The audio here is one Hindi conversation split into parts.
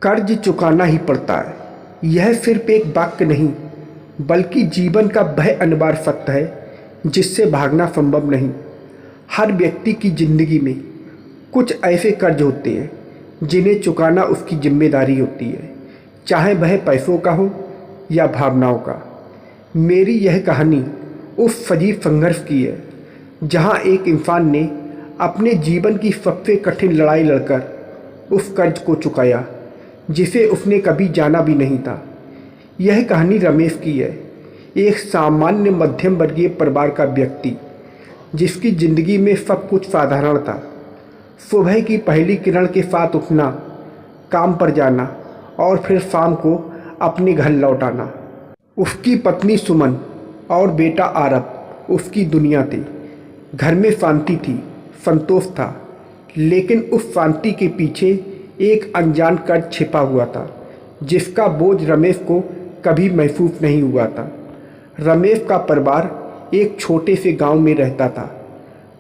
कर्ज चुकाना ही पड़ता है। यह सिर्फ एक वाक्य नहीं बल्कि जीवन का वह अनिवार्य सत्य है जिससे भागना संभव नहीं। हर व्यक्ति की ज़िंदगी में कुछ ऐसे कर्ज होते हैं जिन्हें चुकाना उसकी जिम्मेदारी होती है, चाहे वह पैसों का हो या भावनाओं का। मेरी यह कहानी उस सजीव संघर्ष की है जहाँ एक इंसान ने अपने जीवन की सबसे कठिन लड़ाई लड़कर उस कर्ज को चुकाया जिसे उसने कभी जाना भी नहीं था। यह कहानी रमेश की है, एक सामान्य मध्यम वर्गीय परिवार का व्यक्ति जिसकी ज़िंदगी में सब कुछ साधारण था। सुबह की पहली किरण के साथ उठना, काम पर जाना और फिर शाम को अपने घर लौट आना। उसकी पत्नी सुमन और बेटा आरब उसकी दुनिया थे। घर में शांति थी, संतोष था, लेकिन उस शांति के पीछे एक अनजान कर्ज छिपा हुआ था जिसका बोझ रमेश को कभी महसूस नहीं हुआ था। रमेश का परिवार एक छोटे से गांव में रहता था।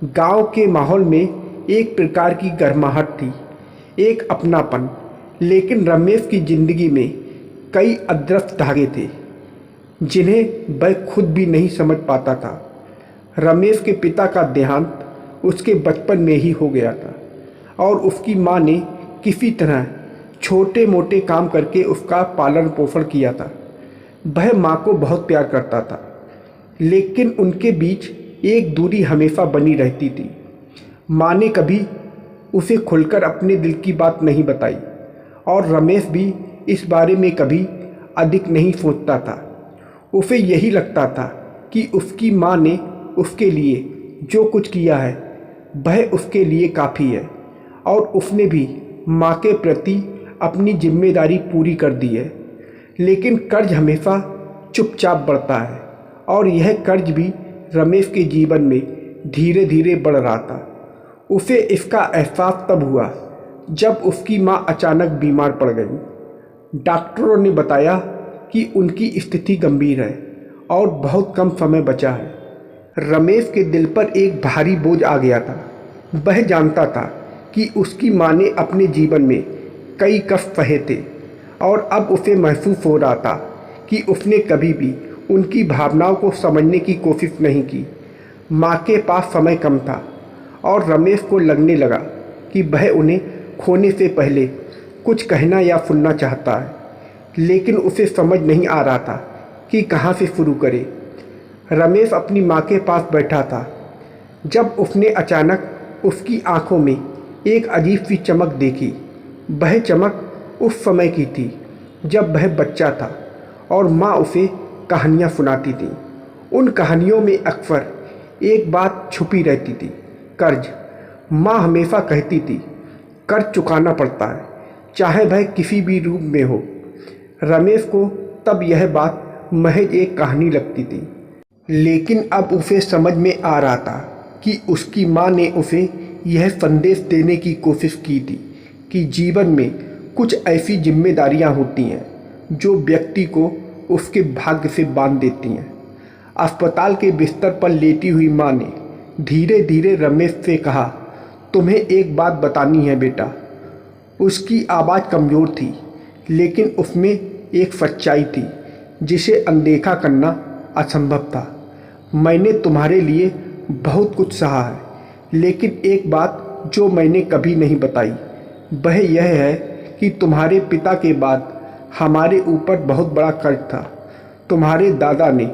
गांव के माहौल में एक प्रकार की गर्माहट थी, एक अपनापन, लेकिन रमेश की ज़िंदगी में कई अदृश्य धागे थे जिन्हें वह खुद भी नहीं समझ पाता था। रमेश के पिता का देहांत उसके बचपन में ही हो गया था और उसकी माँ ने किसी तरह छोटे मोटे काम करके उसका पालन पोषण किया था। वह माँ को बहुत प्यार करता था, लेकिन उनके बीच एक दूरी हमेशा बनी रहती थी। माँ ने कभी उसे खुलकर अपने दिल की बात नहीं बताई और रमेश भी इस बारे में कभी अधिक नहीं सोचता था। उसे यही लगता था कि उसकी माँ ने उसके लिए जो कुछ किया है वह उसके लिए काफ़ी है और उसने भी माँ के प्रति अपनी जिम्मेदारी पूरी कर दी है। लेकिन कर्ज हमेशा चुपचाप बढ़ता है और यह कर्ज भी रमेश के जीवन में धीरे धीरे बढ़ रहा था। उसे इसका एहसास तब हुआ जब उसकी माँ अचानक बीमार पड़ गई। डॉक्टरों ने बताया कि उनकी स्थिति गंभीर है और बहुत कम समय बचा है। रमेश के दिल पर एक भारी बोझ आ गया था। वह जानता था कि उसकी माँ ने अपने जीवन में कई कष्ट सहे थे और अब उसे महसूस हो रहा था कि उसने कभी भी उनकी भावनाओं को समझने की कोशिश नहीं की। माँ के पास समय कम था और रमेश को लगने लगा कि वह उन्हें खोने से पहले कुछ कहना या सुनना चाहता है, लेकिन उसे समझ नहीं आ रहा था कि कहाँ से शुरू करे। रमेश अपनी माँ के पास बैठा था जब उसने अचानक उसकी आंखों में एक अजीब सी चमक देखी। वह चमक उस समय की थी जब वह बच्चा था और माँ उसे कहानियाँ सुनाती थी। उन कहानियों में अक्सर एक बात छुपी रहती थी, कर्ज। माँ हमेशा कहती थी कर्ज चुकाना पड़ता है, चाहे वह किसी भी रूप में हो। रमेश को तब यह बात महज एक कहानी लगती थी, लेकिन अब उसे समझ में आ रहा था कि उसकी माँ ने उसे यह संदेश देने की कोशिश की थी कि जीवन में कुछ ऐसी जिम्मेदारियाँ होती हैं जो व्यक्ति को उसके भाग्य से बांध देती हैं। अस्पताल के बिस्तर पर लेटी हुई माँ ने धीरे धीरे रमेश से कहा, तुम्हें एक बात बतानी है बेटा। उसकी आवाज़ कमज़ोर थी, लेकिन उसमें एक सच्चाई थी जिसे अनदेखा करना असंभव था। मैंने तुम्हारे लिए बहुत कुछ सहा है, लेकिन एक बात जो मैंने कभी नहीं बताई वह यह है कि तुम्हारे पिता के बाद हमारे ऊपर बहुत बड़ा कर्ज था। तुम्हारे दादा ने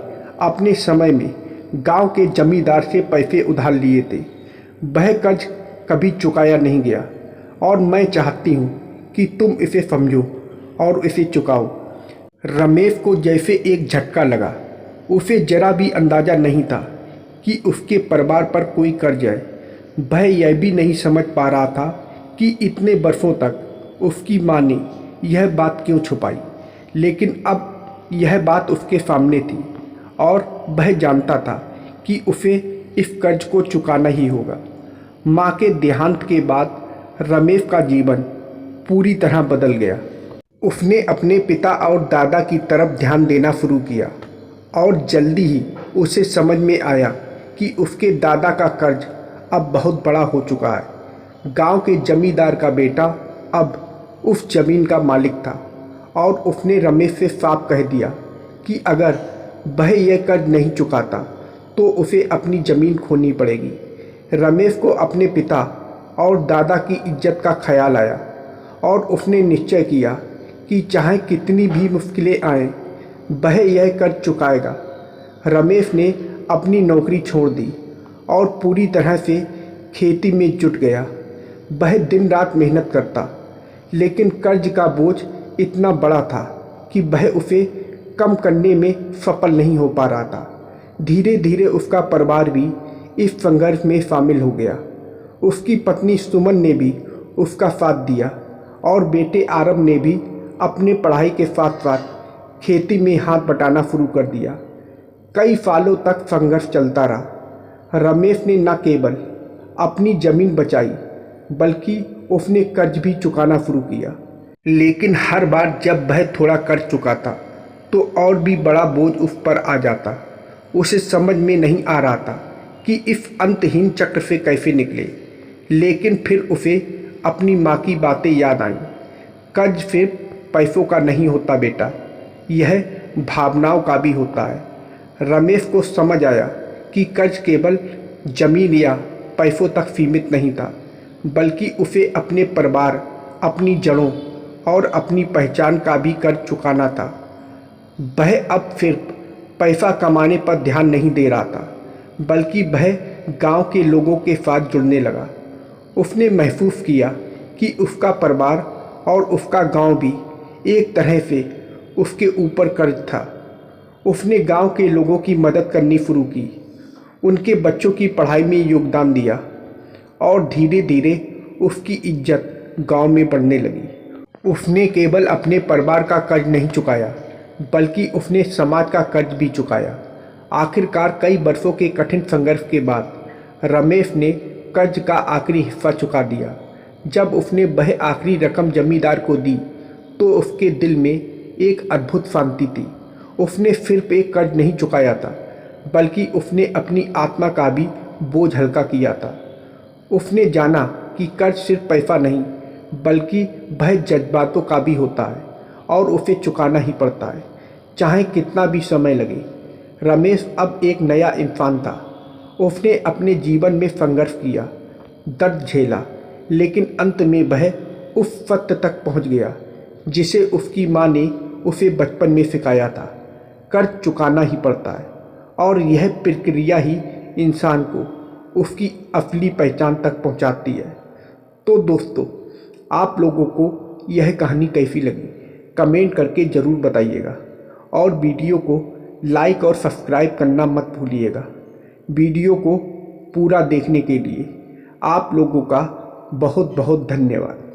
अपने समय में गांव के जमींदार से पैसे उधार लिए थे। वह कर्ज कभी चुकाया नहीं गया और मैं चाहती हूँ कि तुम इसे समझो और इसे चुकाओ। रमेश को जैसे एक झटका लगा। उसे जरा भी अंदाज़ा नहीं था कि उसके परिवार पर कोई कर्ज है। वह यह भी नहीं समझ पा रहा था कि इतने वर्षों तक उसकी माँ ने यह बात क्यों छुपाई, लेकिन अब यह बात उसके सामने थी और वह जानता था कि उसे इस कर्ज को चुकाना ही होगा। माँ के देहांत के बाद रमेश का जीवन पूरी तरह बदल गया। उसने अपने पिता और दादा की तरफ ध्यान देना शुरू किया और जल्दी ही उसे समझ में आया कि उसके दादा का कर्ज अब बहुत बड़ा हो चुका है। गांव के जमींदार का बेटा अब उस ज़मीन का मालिक था और उसने रमेश से साफ कह दिया कि अगर वह यह कर्ज नहीं चुकाता तो उसे अपनी ज़मीन खोनी पड़ेगी। रमेश को अपने पिता और दादा की इज्जत का ख्याल आया और उसने निश्चय किया कि चाहे कितनी भी मुश्किलें आएं, वह यह कर्ज चुकाएगा। रमेश ने अपनी नौकरी छोड़ दी और पूरी तरह से खेती में जुट गया। वह दिन रात मेहनत करता, लेकिन कर्ज का बोझ इतना बड़ा था कि वह उसे कम करने में सफल नहीं हो पा रहा था। धीरे धीरे उसका परिवार भी इस संघर्ष में शामिल हो गया। उसकी पत्नी सुमन ने भी उसका साथ दिया और बेटे आरव ने भी अपने पढ़ाई के साथ साथ खेती में हाथ बटाना शुरू कर दिया। कई सालों तक संघर्ष चलता रहा। रमेश ने न केवल अपनी ज़मीन बचाई बल्कि उसने कर्ज भी चुकाना शुरू किया। लेकिन हर बार जब वह थोड़ा कर्ज चुकाता तो और भी बड़ा बोझ उस पर आ जाता। उसे समझ में नहीं आ रहा था कि इस अंतहीन चक्र से कैसे निकले। लेकिन फिर उसे अपनी माँ की बातें याद आईं। कर्ज सिर्फ पैसों का नहीं होता बेटा, यह भावनाओं का भी होता है। रमेश को समझ आया कि कर्ज केवल जमीन या पैसों तक सीमित नहीं था, बल्कि उसे अपने परिवार, अपनी जड़ों और अपनी पहचान का भी कर्ज चुकाना था। वह अब सिर्फ पैसा कमाने पर ध्यान नहीं दे रहा था, बल्कि वह गांव के लोगों के साथ जुड़ने लगा। उसने महसूस किया कि उसका परिवार और उसका गांव भी एक तरह से उसके ऊपर कर्ज था। उसने गांव के लोगों की मदद करनी शुरू की, उनके बच्चों की पढ़ाई में योगदान दिया और धीरे धीरे उसकी इज्जत गांव में बढ़ने लगी। उसने केवल अपने परिवार का कर्ज नहीं चुकाया, बल्कि उसने समाज का कर्ज भी चुकाया। आखिरकार कई वर्षों के कठिन संघर्ष के बाद रमेश ने कर्ज का आखिरी हिस्सा चुका दिया। जब उसने वह आखिरी रकम जमींदार को दी तो उसके दिल में एक अद्भुत शांति थी। उसने सिर्फ एक कर्ज नहीं चुकाया था, बल्कि उसने अपनी आत्मा का भी बोझ हल्का किया था। उसने जाना कि कर्ज सिर्फ पैसा नहीं, बल्कि वह जज्बातों का भी होता है और उसे चुकाना ही पड़ता है, चाहे कितना भी समय लगे। रमेश अब एक नया इंसान था। उसने अपने जीवन में संघर्ष किया, दर्द झेला, लेकिन अंत में वह उस सत्य तक पहुंच गया जिसे उसकी माँ ने उसे बचपन में सिखाया था। कर्ज चुकाना ही पड़ता है और यह प्रक्रिया ही इंसान को उसकी असली पहचान तक पहुंचाती है। तो दोस्तों, आप लोगों को यह कहानी कैसी लगी कमेंट करके ज़रूर बताइएगा और वीडियो को लाइक और सब्सक्राइब करना मत भूलिएगा। वीडियो को पूरा देखने के लिए आप लोगों का बहुत बहुत धन्यवाद।